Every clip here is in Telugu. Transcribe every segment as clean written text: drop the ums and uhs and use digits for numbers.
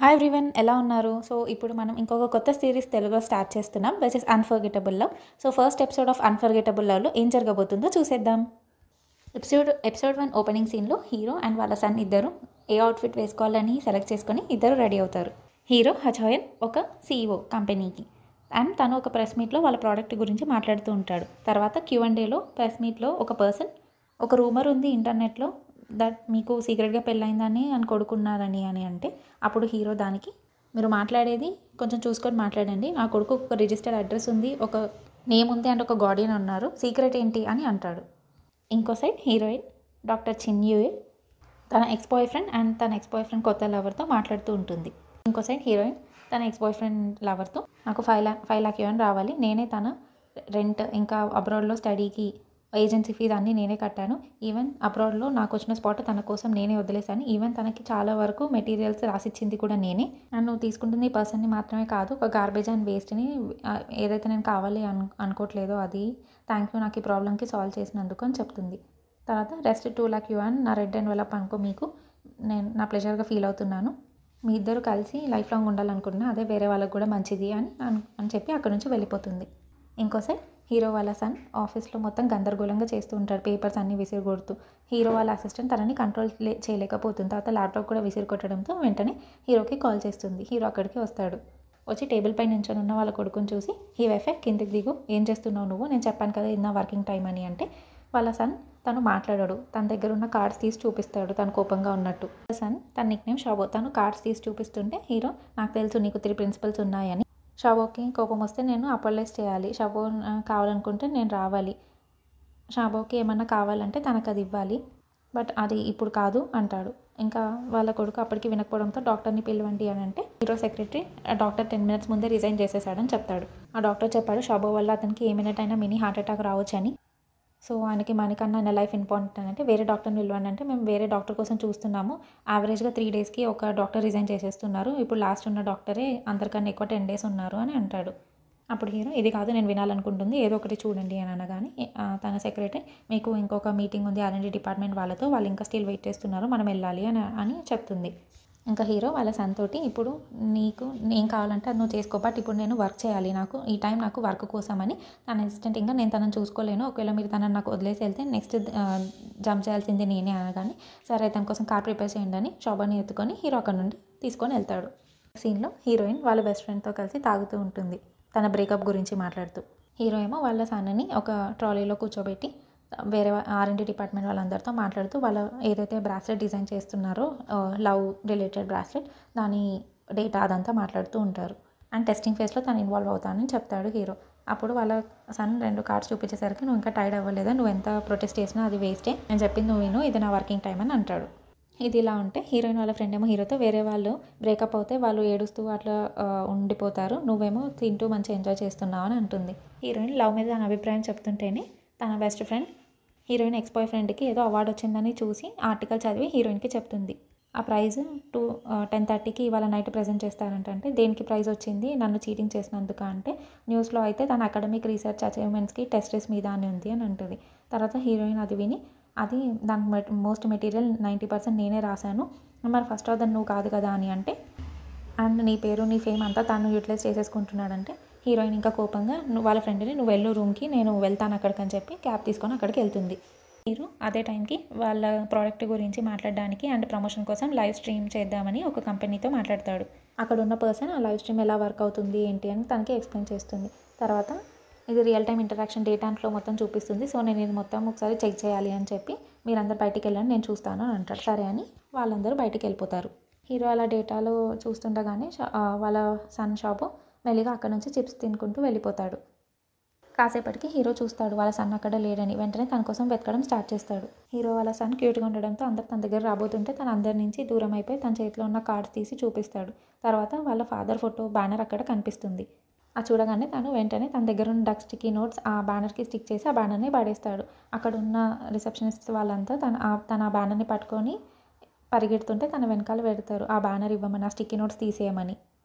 హాయ్ ఎవ్రీవన్, ఎలా ఉన్నారు? సో ఇప్పుడు మనం ఇంకొక కొత్త సిరీస్ తెలుగులో స్టార్ట్ చేస్తున్నాం, which is unforgettable love. So first episode of unforgettable లవ్లో ఏం జరగబోతుందో చూసేద్దాం. ఎపిసోడ్ 1 ఓపెనింగ్ సీన్లో హీరో అండ్ వాళ్ళ సన్ ఇద్దరు ఏ అవుట్ఫిట్ వేసుకోవాలని సెలెక్ట్ చేసుకొని ఇద్దరు రెడీ అవుతారు. హీరో హచోయన్ ఒక CEO కంపెనీకి, అండ్ తను ఒక ప్రెస్ మీట్లో వాళ్ళ ప్రోడక్ట్ గురించి మాట్లాడుతూ ఉంటాడు. తర్వాత Q&Aలో ప్రెస్ మీట్లో ఒక పర్సన్, ఒక రూమర్ ఉంది ఇంటర్నెట్లో దట్ మీకు సీక్రెట్గా పెళ్ళయిందని అని కొడుకున్నారని అని అంటే, అప్పుడు హీరో దానికి, మీరు మాట్లాడేది కొంచెం చూసుకొని మాట్లాడండి, నా కొడుకు ఒక రిజిస్టర్డ్ అడ్రస్ ఉంది, ఒక నేమ్ ఉంది అండ్ ఒక గార్డియన్ ఉన్నారు, సీక్రెట్ ఏంటి అని అంటాడు. ఇంకో సైడ్ హీరోయిన్ డాక్టర్ చిన్యూయే తన ఎక్స్ బాయ్ ఫ్రెండ్ అండ్ తన ఎక్స్ బాయ్ ఫ్రెండ్ కొత్త లవర్తో మాట్లాడుతూ ఉంటుంది. ఇంకో సైడ్ హీరోయిన్ తన ఎక్స్ బాయ్ ఫ్రెండ్ లవర్తో, నాకు 5 lakh yuan రావాలి, నేనే తన రెంట్ ఇంకా అబ్రాడ్లో స్టడీకి ఏజెన్సీ ఫీజు అన్నీ నేనే కట్టాను, ఈవెన్ అబ్రాడ్లో నాకు వచ్చిన స్పాట్ తన కోసం నేనే వదిలేశాను, ఈవెన్ తనకి చాలా వరకు మెటీరియల్స్ రాసిచ్చింది కూడా నేనే, అండ్ నువ్వు తీసుకుంటుంది ఈ పర్సన్ని మాత్రమే కాదు, ఒక గార్బేజ్ అండ్ వేస్ట్ని, ఏదైతే నేను కావాలి అనుకోవట్లేదో అది, థ్యాంక్ యూ నాకు ఈ ప్రాబ్లమ్కి సాల్వ్ చేసినందుకు అని చెప్తుంది. తర్వాత రెస్ట్ 2 lakh yuan నా రెడ్ ఎన్వలప్ అనుకో, మీకు నేను నా ప్లెజర్గా ఫీల్ అవుతున్నాను, మీ ఇద్దరు కలిసి లైఫ్ లాంగ్ ఉండాలనుకుంటున్నా, అదే వేరే వాళ్ళకి కూడా మంచిది అని చెప్పి అక్కడ నుంచి వెళ్ళిపోతుంది. ఇంకోసారి హీరో వాళ్ళ సన్ ఆఫీస్లో మొత్తం గందరగోళంగా చేస్తూ ఉంటాడు, పేపర్స్ అన్నీ విసిరికొడుతూ. హీరో వాళ్ళ అసిస్టెంట్ తనని కంట్రోల్ చేయలేకపోతుంది. తర్వాత ల్యాప్టాప్ కూడా విసిరి కొట్టడంతో వెంటనే హీరోకి కాల్ చేస్తుంది. హీరో అక్కడికి వస్తాడు. వచ్చి టేబుల్ పై నించొని ఉన్న వాళ్ళ కొడుకుని చూసి, ఈ వైఫై కిందికి దిగు, ఏం చేస్తున్నావు నువ్వు, నేను చెప్పాను కదా ఇది నా వర్కింగ్ టైం అని అంటే, వాళ్ళ సన్ తను మాట్లాడాడు, తన దగ్గర ఉన్న కార్డ్స్ తీసి చూపిస్తాడు తను కోపంగా ఉన్నట్టు. సన్ తన నిక్నేమ్ షాబో, తను కార్డ్స్ తీసి చూపిస్తుంటే హీరో, నాకు తెలుసు నీకు 3 ప్రిన్సిపల్స్ ఉన్నాయని, షాబోకి కోపం వస్తే నేను అపోలైజ్ చేయాలి, షాబో కావాలనుకుంటే నేను రావాలి, షాబోకి ఏమన్నా కావాలంటే తనకు అది ఇవ్వాలి, బట్ అది ఇప్పుడు కాదు అంటాడు. ఇంకా వాళ్ళ కొడుకు అప్పటికి వినకపోవడంతో డాక్టర్ని పిలవండి అని అంటే, హీరో సెక్రటరీ డాక్టర్ 10 minutes ముందే రిజైన్ చేసేసాడని చెప్తాడు. ఆ డాక్టర్ చెప్పాడు షాబో వల్ల అతనికి ఏ మినిట్ అయినా మినీ హార్ట్ అటాక్ రావచ్చు అని, సో ఆయనకి మనకన్నా ఆయన లైఫ్ ఇంపార్టెంట్ అని అంటే, వేరే డాక్టర్ని పిలవండి అంటే, మేము వేరే డాక్టర్ కోసం చూస్తున్నాము, యావరేజ్గా 3 daysకి ఒక డాక్టర్ రిజైన్ చేసేస్తున్నారు, ఇప్పుడు లాస్ట్ ఉన్న డాక్టరే అందరికన్నా ఎక్కువ 10 days ఉన్నారు అని అంటాడు. అప్పుడు హీరో, ఇది కాదు నేను వినాలనుకుంటుంది, ఏదో ఒకటి చూడండి అని అనగానే తన సెక్రటరీ, మీకు ఇంకొక మీటింగ్ ఉంది R&D డిపార్ట్మెంట్ వాళ్ళతో, వాళ్ళు ఇంకా స్టిల్ వెయిట్ చేస్తున్నారు, మనం వెళ్ళాలి అని చెప్తుంది. ఇంకా హీరో వాళ్ళ సన్ తోటి, ఇప్పుడు నీకు ఏం కావాలంటే అది నువ్వు చేసుకో, బట్ ఇప్పుడు నేను వర్క్ చేయాలి, నాకు ఈ టైం నాకు వర్క్ కోసమని, తన అసిస్టెంట్ ఇంకా నేను తనని చూసుకోలేను, ఒకవేళ మీరు తనని నాకు వదిలేసి వెళ్తే నెక్స్ట్ జంప్ చేయాల్సింది నేనే అనగానే, సరే తన కోసం కార్ ప్రిపేర్ చేయండి అని షాబాని ఎత్తుకొని హీరో అక్కడ నుండి తీసుకొని వెళ్తాడు. సీన్లో హీరోయిన్ వాళ్ళ బెస్ట్ ఫ్రెండ్తో కలిసి తాగుతూ ఉంటుంది, తన బ్రేకప్ గురించి మాట్లాడుతూ. హీరో ఏమో వాళ్ళ సన్నని ఒక ట్రాలీలో కూర్చోబెట్టి వేరే R&D డిపార్ట్మెంట్ వాళ్ళందరితో మాట్లాడుతూ, వాళ్ళ ఏదైతే బ్రాస్లెట్ డిజైన్ చేస్తున్నారో లవ్ రిలేటెడ్ బ్రాస్లెట్, దాని డేటా అదంతా మాట్లాడుతూ ఉంటారు. అండ్ టెస్టింగ్ ఫేస్లో తను ఇన్వాల్వ్ అవుతానని చెప్తాడు హీరో. అప్పుడు వాళ్ళ సన్ 2 కార్డ్స్ చూపించేసరికి, నువ్వు ఇంకా టైర్డ్ అవ్వలేదా, నువ్వు ఎంత ప్రొటెస్ట్ చేసినా అది వేస్టే, నేను చెప్పింది నువ్వు విను, ఇది నా వర్కింగ్ టైం అని అంటాడు. ఇది ఇలా ఉంటే హీరోయిన్ వాళ్ళ ఫ్రెండ్ ఏమో హీరోతో, వేరే వాళ్ళు బ్రేకప్ అవుతే వాళ్ళు ఏడుస్తూ అట్లా ఉండిపోతారు, నువ్వేమో తింటూ మంచిగా ఎంజాయ్ చేస్తున్నావు అని అంటుంది. హీరోయిన్ లవ్ మీద తన అభిప్రాయం చెప్తుంటేనే తన best friend heroine ex boy ఫ్రెండ్కి ఏదో అవార్డు వచ్చిందని చూసి ఆర్టికల్ చదివి హీరోయిన్కి చెప్తుంది. ఆ ప్రైజ్ 10:30కి ఇవాళ నైట్ ప్రజెంట్ చేస్తారంటే, దేనికి ప్రైజ్ వచ్చింది, నన్ను చీటింగ్ చేసినందుకు అంటే, న్యూస్లో అయితే తన అకాడమిక్ రీసెర్చ్ అచీవ్మెంట్స్కి టెస్టెస్ మీద అని ఉంది అని అంటుంది. తర్వాత హీరోయిన్ అది విని, అది దానికి మోస్ట్ మెటీరియల్ 90% నేనే రాశాను, మరి ఫస్ట్ ఆఫ్ నువ్వు కాదు కదా అని అంటే, అండ్ నీ పేరు నీ ఫేమ్ అంతా తను యూటిలైజ్ చేసేసుకుంటున్నాడంటే, హీరోయిన్ ఇంకా కోపంగా వాళ్ళ ఫ్రెండ్ని, నువ్వు వెళ్ళు రూమ్కి, నేను వెళ్తాను అక్కడికి అని చెప్పి క్యాబ్ తీసుకొని అక్కడికి వెళ్తుంది. హీరో అదే టైంకి వాళ్ళ ప్రోడక్ట్ గురించి మాట్లాడడానికి అండ్ ప్రమోషన్ కోసం లైవ్ స్ట్రీమ్ చేద్దామని ఒక కంపెనీతో మాట్లాడతాడు. అక్కడ ఉన్న పర్సన్ ఆ లైవ్ స్ట్రీమ్ ఎలా వర్క్ అవుతుంది ఏంటి అని తనకి ఎక్స్ప్లెయిన్ చేస్తుంది. తర్వాత ఇది రియల్ టైమ్ ఇంటరాక్షన్ డేటా అంట్లో మొత్తం చూపిస్తుంది, సో నేను ఇది మొత్తం ఒకసారి చెక్ చేయాలి అని చెప్పి, మీరందరూ బయటికి వెళ్ళండి నేను చూస్తాను అని అంటాడు. సరే అని వాళ్ళందరూ బయటికి వెళ్ళిపోతారు. హీరో అలా డేటాలో చూస్తుండగానే వాళ్ళ సన్ షాపు మెల్లిగా అక్కడ నుంచి చిప్స్ తినుకుంటూ వెళ్ళిపోతాడు. కాసేపటికి హీరో చూస్తాడు వాళ్ళ సన్ అక్కడ లేడని, వెంటనే తన కోసం వెతకడం స్టార్ట్ చేస్తాడు. హీరో వాళ్ళ సన్ క్యూట్గా ఉండడంతో అందరు తన దగ్గర రాబోతుంటే, తన అందరి నుంచి దూరం అయిపోయి తన చేతిలో ఉన్న కార్డ్స్ తీసి చూపిస్తాడు. తర్వాత వాళ్ళ ఫాదర్ ఫోటో బ్యానర్ అక్కడ కనిపిస్తుంది. అది చూడగానే తను వెంటనే తన దగ్గర ఉన్న డక్ స్టిక్కీ నోట్స్ ఆ బ్యానర్కి స్టిక్ చేసి ఆ బ్యానర్ని పడేస్తాడు. అక్కడ ఉన్న రిసెప్షనిస్ట్ వాళ్ళంతా తన ఆ బ్యానర్ని పట్టుకొని పరిగెడుతుంటే తన వెనకాల పెడతారు, ఆ బ్యానర్ ఇవ్వమని, ఆ స్టిక్కీ నోట్స్ తీసేయమని.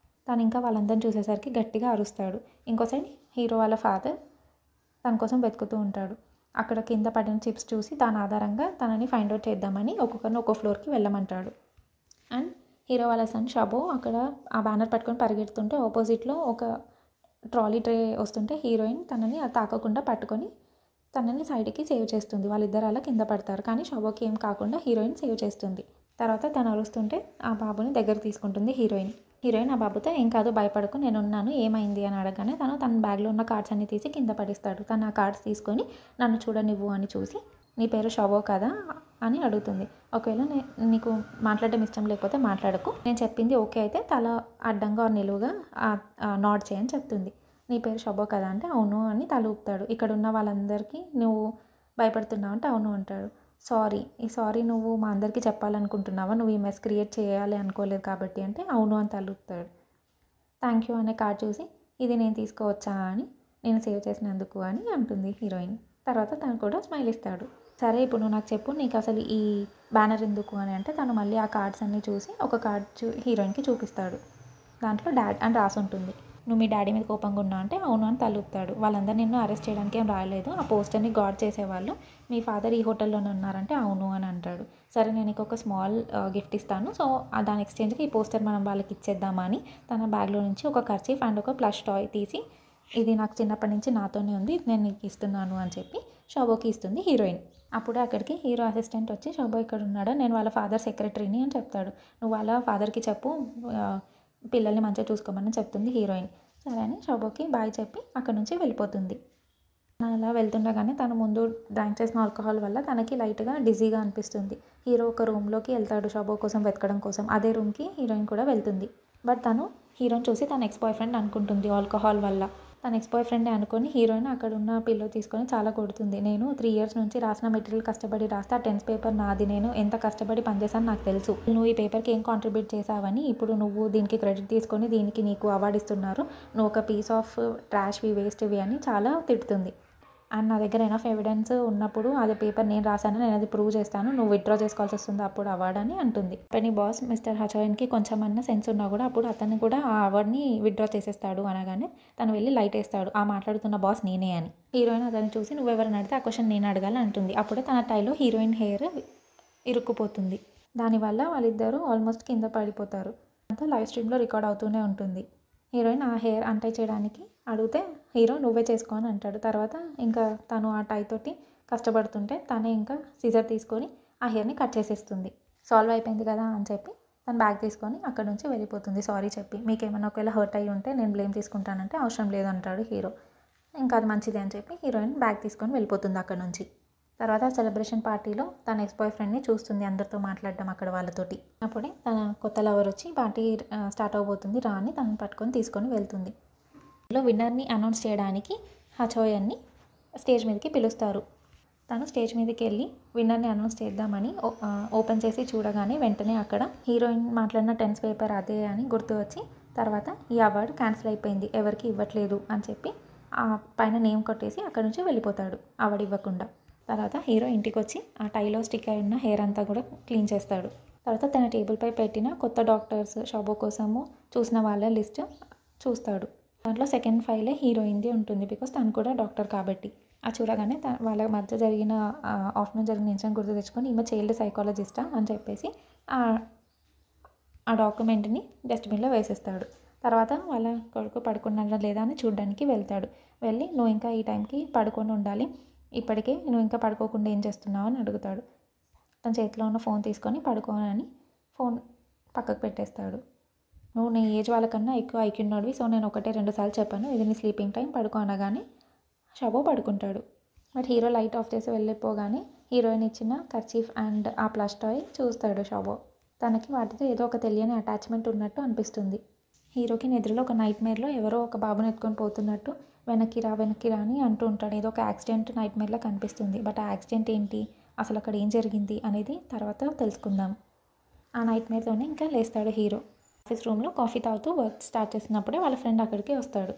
తను ఇంకా వాళ్ళందరిని చూసేసరికి గట్టిగా అరుస్తాడు. ఇంకో సైడ్ హీరో వాళ్ళ ఫాదర్ తన కోసం వెతుకుతూ ఉంటాడు. అక్కడ కింద పడిన చిప్స్ చూసి దాని ఆధారంగా తనని ఫైండ్ అవుట్ చేద్దామని ఒక్కొక్కరిని ఒక్కో ఫ్లోర్కి వెళ్ళమంటాడు. అండ్ హీరో వాళ్ళ సన్ షబో అక్కడ ఆ బ్యానర్ పట్టుకొని పరిగెడుతుంటే ఆపోజిట్లో ఒక ట్రాలీ ట్రే వస్తుంటే హీరోయిన్ తనని అది తాకకుండా పట్టుకొని తనని సైడ్కి సేవ్ చేస్తుంది. వాళ్ళిద్దరు అలా కింద పడతారు, కానీ షబోకి ఏం కాకుండా హీరోయిన్ సేవ్ చేస్తుంది. తర్వాత తను అరుస్తుంటే ఆ బాబుని దగ్గర తీసుకుంటుంది హీరోయిన్ ఆ బాబుతో ఏం కాదు భయపడకు నేనున్నాను ఏమైంది అని అడగగానే తన బ్యాగ్లో ఉన్న కార్డ్స్ అన్ని తీసి కింద పడిస్తాడు. తను ఆ కార్డ్స్ తీసుకొని నన్ను చూడనివ్వు అని చూసి నీ పేరు షబో కదా అని అడుగుతుంది. ఒకవేళ నీకు మాట్లాడడం ఇష్టం లేకపోతే మాట్లాడకు, నేను చెప్పింది ఓకే అయితే తల అడ్డంగా నిలువుగా నాడ్ చేయని చెప్తుంది. నీ పేరు షబో కదా అంటే అవును అని తల ఊపుతాడు. ఇక్కడ ఉన్న వాళ్ళందరికీ నువ్వు భయపడుతున్నావు అంటే అవును అంటాడు. సారీ నువ్వు మా అందరికీ చెప్పాలనుకుంటున్నావా, నువ్వు ఈ మెస్ క్రియేట్ చేయాలి అనుకోలేదు కాబట్టి అంటే అవును అని తల ఊపుతాడు. థ్యాంక్ యూ అనే కార్డ్ చూసి ఇది నేను తీసుకోవచ్చా అని, నేను సేవ్ చేసినందుకు అని అంటుంది హీరోయిన్. తర్వాత తను కూడా స్మైల్ ఇస్తాడు. సరే ఇప్పుడు నువ్వు నాకు చెప్పు, నీకు అసలు ఈ బ్యానర్ ఎందుకు అని అంటే తను మళ్ళీ ఆ కార్డ్స్ అన్నీ చూసి ఒక కార్డ్ హీరోయిన్కి చూపిస్తాడు. దాంట్లో డాడ్ అని రాసి ఉంటుంది. నువ్వు మీ డాడీ మీద కోపంగా ఉన్నావు అంటే అవును అని తలూపుతాడు. వాళ్ళందరూ నిన్ను అరెస్ట్ చేయడానికి ఏం రాలేదు, ఆ పోస్టర్ని గాడ్ చేసేవాళ్ళు, మీ ఫాదర్ ఈ హోటల్లోనే ఉన్నారంటే అవును అని అంటాడు. సరే నేను నీకు ఒక స్మాల్ గిఫ్ట్ ఇస్తాను, సో దాని ఎక్స్చేంజ్కి ఈ పోస్టర్ మనం వాళ్ళకి ఇచ్చేద్దామా అని తన బ్యాగ్లో నుంచి ఒక కర్చీఫ్ అండ్ ఒక ప్లష్ టాయ్ తీసి ఇది నాకు చిన్నప్పటి నుంచి నాతోనే ఉంది, నేను నీకు ఇస్తున్నాను అని చెప్పి షోబోకి ఇస్తుంది హీరోయిన్. అప్పుడే అక్కడికి హీరో అసిస్టెంట్ వచ్చి షోబో ఇక్కడ ఉన్నాడా, నేను వాళ్ళ ఫాదర్ సెక్రటరీని అని చెప్తాడు. నువ్వు వాళ్ళ ఫాదర్కి చెప్పు పిల్లల్ని మంచిగా చూసుకోమని చెప్తుంది హీరోయిన్. సరే అని షోబోకి బాయ్ చెప్పి అక్కడ నుంచి వెళ్ళిపోతుంది. అలా వెళ్తుండగానే తను ముందు డ్రింక్ చేసిన ఆల్కహాల్ వల్ల తనకి లైట్గా డిజీగా అనిపిస్తుంది. హీరో ఒక రూమ్లోకి వెళ్తాడు షోబో కోసం వెతకడం కోసం. అదే రూమ్కి హీరోయిన్ కూడా వెళ్తుంది. బట్ తను హీరోయిన్ చూసి తన ఎక్స్ బాయ్ ఫ్రెండ్ అనుకుంటుంది ఆల్కహాల్ వల్ల. తన ఎక్స్ బాయ్ ఫ్రెండే అనుకొని హీరోయిన్ అక్కడ ఉన్న పిల్లో తీసుకొని చాలా కొడుతుంది. నేను 3 years నుంచి రాసిన మెటీరియల్ కష్టపడి రాస్తే ఆ 10th పేపర్ నాది, నేను ఎంత కష్టపడి పనిచేసాను నాకు తెలుసు, నువ్వు ఈ పేపర్కి ఏం కాంట్రిబ్యూట్ చేసావని ఇప్పుడు నువ్వు దీనికి క్రెడిట్ తీసుకొని దీనికి నీకు అవార్డు ఇస్తున్నారు, నువ్వు ఒక పీస్ ఆఫ్ ట్రాష్వి వేస్ట్వి అని చాలా తిడుతుంది. అండ్ నా దగ్గర ఎనఫ్ ఎవిడెన్స్ ఉన్నప్పుడు అది పేపర్ నేను రాశాను, నేను అది ప్రూవ్ చేస్తాను, నువ్వు విత్డ్రా చేసుకోవాల్సి వస్తుంది అప్పుడు అవార్డు అని అంటుంది. కంపెనీ బాస్ మిస్టర్ హచోయన్కి కొంచెమన్నా సెన్స్ ఉన్నా కూడా అప్పుడు అతన్ని కూడా ఆ అవార్డ్ని విత్డ్రా చేసేస్తాడు. అనగానే తను వెళ్ళి లైట్ వేస్తాడు, ఆ మాట్లాడుతున్న బాస్ నేనే అని. హీరోయిన్ అతన్ని చూసి నువ్వెవరిని అడిగితే ఆ క్వశ్చన్ నేను అడగాలి అంటుంది. అప్పుడే తన టైలో హీరోయిన్ హెయిర్ ఇరుక్కుపోతుంది. దానివల్ల వాళ్ళిద్దరూ ఆల్మోస్ట్ కింద పడిపోతారు. అంతా లైవ్ స్ట్రీమ్లో రికార్డ్ అవుతూనే ఉంటుంది. హీరోయిన్ ఆ హెయిర్ అన్టై చేయడానికి అడిగితే హీరో నువ్వే చేసుకో అని అంటాడు. తర్వాత ఇంకా తను ఆ టై తోటి కష్టపడుతుంటే తనే ఇంకా సిజర్ తీసుకొని ఆ హెయిర్ని కట్ చేసేస్తుంది. సాల్వ్ అయిపోయింది కదా అని చెప్పి తను బ్యాగ్ తీసుకొని అక్కడ నుంచి వెళ్ళిపోతుంది సారీ చెప్పి. మీకు ఏమైనా ఒకవేళ హర్ట్ అయ్యి ఉంటే నేను బ్లేమ్ తీసుకుంటానంటే అవసరం లేదు అంటాడు హీరో. ఇంకా అది మంచిది అని చెప్పి హీరోయిన్ బ్యాగ్ తీసుకొని వెళ్ళిపోతుంది అక్కడ నుంచి. తర్వాత సెలబ్రేషన్ పార్టీలో తన ఎక్స్ బాయ్ ఫ్రెండ్ని చూస్తుంది అందరితో మాట్లాడడం అక్కడ వాళ్ళతోటి. అప్పుడే తన కొత్త లవర్ వచ్చి పార్టీ స్టార్ట్ అవబోతుంది రా అని తనని పట్టుకొని తీసుకొని వెళ్తుంది. లో విన్నర్ని అనౌన్స్ చేయడానికి హచోయన్ని స్టేజ్ మీదకి పిలుస్తారు. తను స్టేజ్ మీదకి వెళ్ళి విన్నర్ని అనౌన్స్ చేద్దామని ఓపెన్ చేసి చూడగానే వెంటనే అక్కడ హీరోయిన్ మాట్లాడిన 10th పేపర్ అదే అని గుర్తు వచ్చి తర్వాత ఈ అవార్డు క్యాన్సిల్ అయిపోయింది, ఎవరికి ఇవ్వట్లేదు అని చెప్పి ఆ పైన నేమ్ కొట్టేసి అక్కడ నుంచి వెళ్ళిపోతాడు అవార్డు ఇవ్వకుండా. తర్వాత హీరో ఇంటికి వచ్చి ఆ టైలో స్టిక్ అయి ఉన్న హెయిర్ అంతా కూడా క్లీన్ చేస్తాడు. తర్వాత తన టేబుల్పై పెట్టిన కొత్త డాక్టర్స్ షోబో కోసము చూసిన వాళ్ళ లిస్ట్ చూస్తాడు. దాంట్లో సెకండ్ ఫైలే హీరోయిన్ది ఉంటుంది, బికాస్ తను కూడా డాక్టర్ కాబట్టి. ఆ చూడగానే వాళ్ళ మధ్య జరిగిన ఆఫ్టర్నూన్ జరిగిన ఇన్సిడెంట్ గుర్తు తెచ్చుకొని ఈమె చైల్డ్ సైకాలజిస్టా అని చెప్పేసి ఆ డాక్యుమెంట్ని డస్ట్బిన్లో వేసేస్తాడు. తర్వాత వాళ్ళ కొడుకు పడుకున్నాడా లేదా అని చూడడానికి వెళ్తాడు. వెళ్ళి నువ్వు ఇంకా ఈ టైంకి పడుకొని ఉండాలి, ఇప్పటికే నువ్వు ఇంకా పడుకోకుండా ఏం చేస్తున్నావు అని అడుగుతాడు. తన చేతిలో ఉన్న ఫోన్ తీసుకొని పడుకోనని ఫోన్ పక్కకు పెట్టేస్తాడు. నువ్వు నీ ఏజ్ వాళ్ళకన్నా ఎక్కువ ఐక్యూ ఉన్నోడివి, సో నేను 1-2 సార్లు చెప్పాను ఇది నీ స్లీపింగ్ టైం, పడుకో అనగానే షబో పడుకుంటాడు. బట్ హీరో లైట్ ఆఫ్ చేసి వెళ్ళిపోగానే హీరోయిన్ ఇచ్చిన కర్చీఫ్ అండ్ ఆ ప్లస్ టాయ్ చూస్తాడు షబో. తనకి వాటితో ఏదో ఒక తెలియని అటాచ్మెంట్ ఉన్నట్టు అనిపిస్తుంది. హీరోకి నిద్రలో ఒక నైట్ మేర్లో ఎవరో ఒక బాబుని ఎత్తుకొని పోతున్నట్టు వెనక్కి రా అని అంటూ ఉంటాడు. ఏదో ఒక యాక్సిడెంట్ నైట్ మేర్లో కనిపిస్తుంది. బట్ ఆ యాక్సిడెంట్ ఏంటి, అసలు అక్కడ ఏం జరిగింది అనేది తర్వాత తెలుసుకుందాం. ఆ నైట్ మేర్తోనే ఇంకా లేస్తాడు హీరో. ఆఫీస్ రూమ్లో కాఫీ తాగుతూ వర్క్ స్టార్ట్ చేసినప్పుడే వాళ్ళ ఫ్రెండ్ అక్కడికి వస్తాడు.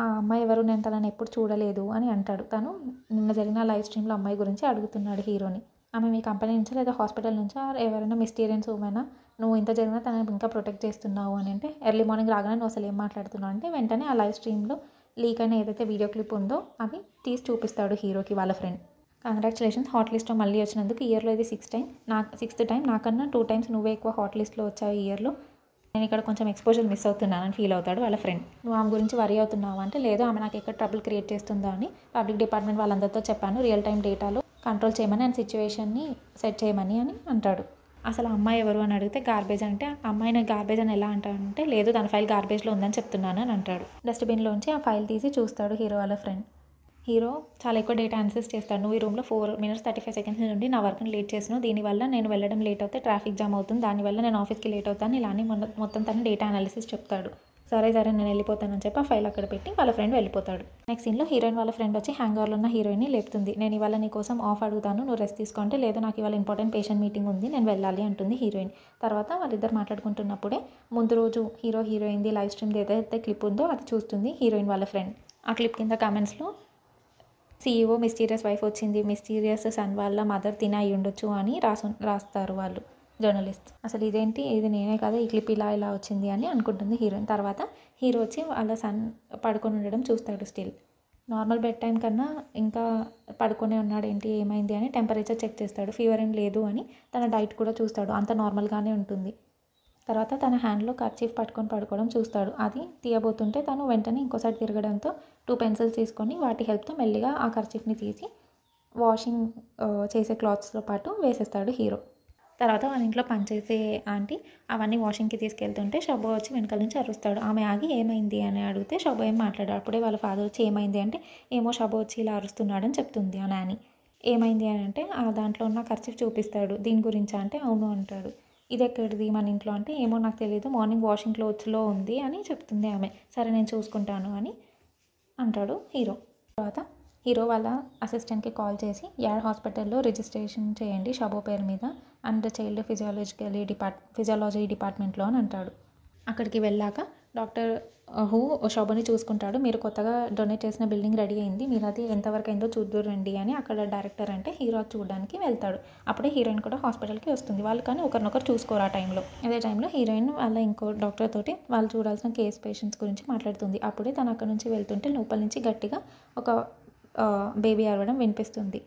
ఆ అమ్మాయి ఎవరు, నేను తనని ఎప్పుడు చూడలేదు అని అంటాడు. తను నిన్న జరిగిన లైవ్ స్ట్రీమ్లో అమ్మాయి గురించి అడుగుతున్నాడు హీరోని. ఆమె మీ కంపెనీ నుంచా లేదా హాస్పిటల్ నుంచా, ఎవరైనా మిస్టీరియన్స్ ఉమెనా, నువ్వు ఇంత జరిగినా తనని ఇంకా ప్రొటెక్ట్ చేస్తున్నావు అని అంటే ఎర్లీ మార్నింగ్ రాగానే నువ్వు అసలు ఏం మాట్లాడుతున్నావు అంటే వెంటనే ఆ లైవ్ స్ట్రీమ్లో లీక్ అయిన ఏదైతే వీడియో క్లిప్ ఉందో అవి తీసి చూపిస్తాడు హీరోకి వాళ్ళ ఫ్రెండ్. కంగ్రాచులేషన్స్ హాట్ లిస్ట్లో మళ్ళీ వచ్చినందుకు. ఇయర్లో ఇది సిక్స్త్ టైం. నాకన్నా 2 టైమ్స్ నువ్వే ఎక్కువ హాట్ లిస్ట్లో వచ్చావు ఈ ఇయర్లో. నేను ఇక్కడ కొంచెం ఎక్స్పోజర్ మిస్ అవుతున్నానని ఫీల్ అవుతాడు వాళ్ళ ఫ్రెండ్. నువ్వు ఆమె గురించి వరీ అవుతున్నావు అంటే, లేదు ఆమె నాకు ఎక్కడ ట్రబుల్ క్రియేట్ చేస్తుందో అని పబ్లిక్ డిపార్ట్మెంట్ వాళ్ళందరితో చెప్పాను, రియల్ టైం డేటాలో కంట్రోల్ చేయమని అండ్ సిచ్యువేషన్ని సెట్ చేయమని అని అంటాడు. అసలు అమ్మాయి ఎవరు అని అడిగితే గార్బేజ్ అంటే, అమ్మాయిని గార్బేజ్ అని ఎలా అంటాడంటే, లేదు తన ఫైల్ గార్బేజ్లో ఉందని చెప్తున్నాను అని అంటాడు. డస్ట్బిన్లోంచి ఆ ఫైల్ తీసి చూస్తాడు హీరో వాళ్ళ ఫ్రెండ్. హీరో చాలా ఎక్కువ డేటా అనాలిసిస్ చేస్తాడు. నువ్వు ఈ రూమ్లో 4 minutes 35 seconds నుండి నా వర్క్ని లేట్ చేసినావు, దీనివల్ల నేను వెళ్ళడం లేట్ అవుతే ట్రాఫిక్ జామ్ అవుతుంది, దానివల్ల నేను ఆఫీస్కి లేట్ అవుతాను, ఇలా అని మొత్తం తను డేటా అనాలిసిస్ చెప్తాడు. సరే నేను వెళ్ళిపోతానని చెప్పి ఆ ఫైల్ అక్కడ పెట్టి వాళ్ళ ఫ్రెండ్ వెళ్ళిపోతాడు. నెక్స్ట్ సీన్లో హీరోయిన్ వాళ్ళ ఫ్రెండ్ వచ్చి హ్యాంగర్లో ఉన్న హీరోయిన్ని లేపుతుంది. నేను ఇవాళ నీ కోసం ఆఫ్ అడుగుతాను, నువ్వు రెస్ట్ తీసుకుంటే, లేదు నాకు ఇవాళ ఇంపార్టెంట్ పేషెంట్ మీటింగ్ ఉంది, నేను వెళ్ళాలి అంటుంది హీరోయిన్. తర్వాత వాళ్ళిద్దరు మాట్లాడుకుంటున్నప్పుడే ముందు రోజు హీరోయిన్ది లైవ్ స్ట్రీమ్ది ఏదైతే క్లిప్ ఉందో అది చూస్తుంది హీరోయిన్ వాళ్ళ ఫ్రెండ్. ఆ క్లిప్ కింద కామెంట్స్లో CEO మిస్టీరియస్ వైఫ్ వచ్చింది, మిస్టీరియస్ సన్ వాళ్ళ మదర్ తిన అయి ఉండొచ్చు అని రాస్తారు వాళ్ళు జర్నలిస్ట్. అసలు ఇదేంటి, ఇది నేనే కదా, ఈ క్లిప్ ఇలా వచ్చింది అని అనుకుంటుంది హీరోయిన్. తర్వాత హీరో వచ్చి వాళ్ళ సన్ పడుకొని ఉండడం చూస్తాడు. స్టిల్ నార్మల్ బెడ్ టైం కన్నా ఇంకా పడుకొనే ఉన్నాడు, ఏంటి ఏమైంది అని టెంపరేచర్ చెక్ చేస్తాడు. ఫీవర్ ఏం లేదు అని తన డైట్ కూడా చూస్తాడు, అంత నార్మల్గానే ఉంటుంది. తర్వాత తన హ్యాండ్లో కర్చీఫ్ పట్టుకొని పడుకోవడం చూస్తాడు. అది తీయబోతుంటే తను వెంటనే ఇంకోసారి తిరగడంతో 2 pencils తీసుకొని వాటి హెల్ప్తో మెల్లిగా ఆ కర్చీఫ్ని తీసి వాషింగ్ చేసే క్లాత్స్తో పాటు వేసేస్తాడు హీరో. తర్వాత వాళ్ళ ఇంట్లో పనిచేసే ఆంటీ అవన్నీ వాషింగ్కి తీసుకెళ్తుంటే షబ్బు వచ్చి వెనకాల నుంచి అరుస్తాడు. ఆమె ఆగి ఏమైంది అని అడిగితే షబ్బు ఏం మాట్లాడాడు. అప్పుడే వాళ్ళ ఫాదర్ వచ్చి ఏమైంది అంటే, ఏమో షబ్బు వచ్చి ఇలా అరుస్తున్నాడని చెప్తుంది ఆ నాని. ఏమైంది అని అంటే ఆ దాంట్లో ఉన్న కర్చీఫ్ చూపిస్తాడు. దీని గురించా అంటే అవును అంటాడు. ఇది ఎక్కడిది మన ఇంట్లో అంటే, ఏమో నాకు తెలియదు, మార్నింగ్ వాషింగ్ క్లోత్స్లో ఉంది అని చెప్తుంది ఆమె. సరే నేను చూసుకుంటాను అని అంటాడు హీరో. తర్వాత హీరో వాళ్ళ అసిస్టెంట్కి కాల్ చేసి యాడ్ హాస్పిటల్లో రిజిస్ట్రేషన్ చేయండి షబో పేరు మీద అండ్ చైల్డ్ ఫిజియాలజీ డిపార్ట్మెంట్లో అని అంటాడు. అక్కడికి వెళ్ళాక డాక్టర్ షబోని చూసుకుంటాడు. మీరు కొత్తగా డొనేట్ చేసిన బిల్డింగ్ రెడీ అయింది, మీరు అది ఎంతవరకు అయిందో చూద్దురండి అని అక్కడ డైరెక్టర్ అంటే హీరో చూడడానికి వెళ్తాడు. అప్పుడే హీరోయిన్ కూడా హాస్పిటల్కి వస్తుంది. వాళ్ళు కానీ ఒకరినొకరు చూసుకోరు ఆ టైంలో. అదే టైంలో హీరోయిన్ వాళ్ళ ఇంకో డాక్టర్ తోటి వాళ్ళు చూడాల్సిన కేస్ పేషెంట్స్ గురించి మాట్లాడుతుంది. అప్పుడే తను అక్కడ నుంచి వెళ్తుంటే లోపల నుంచి గట్టిగా ఒక బేబీ అరవడం వినిపిస్తుంది.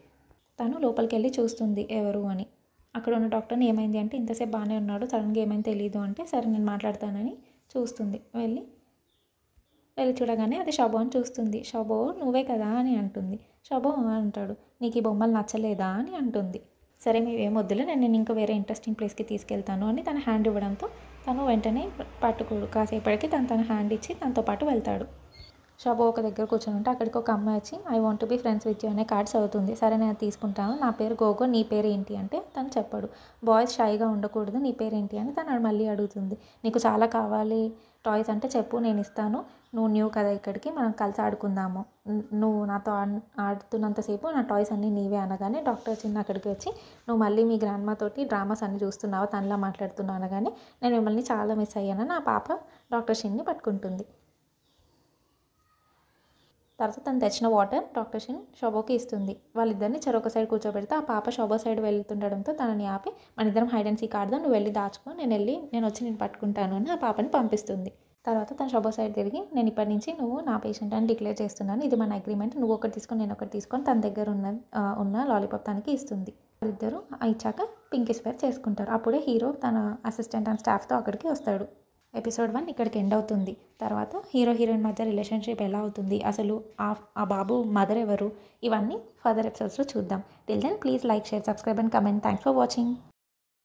తను లోపలికి వెళ్ళి చూస్తుంది ఎవరు అని. అక్కడ ఉన్న డాక్టర్ని ఏమైంది అంటే, ఇంతసేపు బాగానే ఉన్నాడు, సడన్గా ఏమైంది తెలియదు అంటే, సరే నేను మాట్లాడతానని చూస్తుంది. వెళ్ళి చూడగానే అది షబో అని చూస్తుంది. షబో నువ్వే కదా అని అంటుంది. షబో అంటాడు, నీకు ఈ బొమ్మలు నచ్చలేదా అని అంటుంది. సరే మీవేం వద్దులే, నేను ఇంకా వేరే ఇంట్రెస్టింగ్ ప్లేస్కి తీసుకెళ్తాను అని తన హ్యాండ్ ఇవ్వడంతో తను వెంటనే పట్టుకోడు. కాసేపటికి తన హ్యాండ్ ఇచ్చి తనతో పాటు వెళ్తాడు. షబో ఒక దగ్గర కూర్చొని ఉంటే అక్కడికి ఒక అమ్మాయి వచ్చి I want to be friends with you అనే కార్డ్స్ చదువుతుంది. సరే నేను తీసుకుంటాను, నా పేరు గోగో, నీ పేరు ఏంటి అంటే తను చెప్పాడు. బాయ్స్ షైగా ఉండకూడదు, నీ పేరు ఏంటి అని తను మళ్ళీ అడుగుతుంది. నీకు చాలా కావాలి టాయ్స్ అంటే చెప్పు, నేను ఇస్తాను, నువ్వు న్యూ కదా ఇక్కడికి, మనం కలిసి ఆడుకుందాము, నువ్వు నాతో ఆడుతున్నంతసేపు నా టాయ్స్ అన్నీ నీవే అనగానే డాక్టర్ చిన్న అక్కడికి వచ్చి, నువ్వు మళ్ళీ మీ గ్రాండ్మా తోటి డ్రామాస్ అన్నీ చూస్తున్నావా, తనలా మాట్లాడుతున్నావు అనగానే, నేను మిమ్మల్ని చాలా మిస్ అయ్యానని ఆ పాప డాక్టర్ షిన్ని పట్టుకుంటుంది. తర్వాత తను తెచ్చిన వాటర్ డాక్టర్ షిన్ షోబోకి ఇస్తుంది. వాళ్ళిద్దరిని చెరొక సైడ్ కూర్చోబెడితే ఆ పాప షోబో సైడ్ వెళ్తుండడంతో తనని ఆపి, మన ఇద్దరం హైడ్ అండ్ సీక్ ఆడదాం, నువ్వు వెళ్ళి దాచుకో, నేను వచ్చి నేను పట్టుకుంటాను అని ఆ పాపని పంపిస్తుంది. తర్వాత తను షోబో సైడ్ తిరిగి, నేను ఇప్పటి నుంచి నువ్వు నా పేషెంట్ అని డిక్లేర్ చేస్తున్నాను, ఇది మన అగ్రిమెంట్, నువ్వు ఒకటి తీసుకొని నేను ఒకటి తీసుకొని తన దగ్గర ఉన్న లాలీపాప్ తనకి ఇస్తుంది. వాళ్ళిద్దరూ ఇచ్చాక పింకీ స్వేర్ చేసుకుంటారు. అప్పుడే హీరో తన అసిస్టెంట్ అండ్ స్టాఫ్తో అక్కడికి వస్తాడు. ఎపిసోడ్ 1 ఇక్కడికి ఎండ్ అవుతుంది. తర్వాత హీరోయిన్ మధ్య రిలేషన్షిప్ ఎలా అవుతుంది, అసలు ఆ బాబు మదర్ ఎవరు, ఇవన్నీ ఫర్దర్ ఎపిసోడ్స్లో చూద్దాం. Till then please like, share, subscribe and comment. Thanks for watching.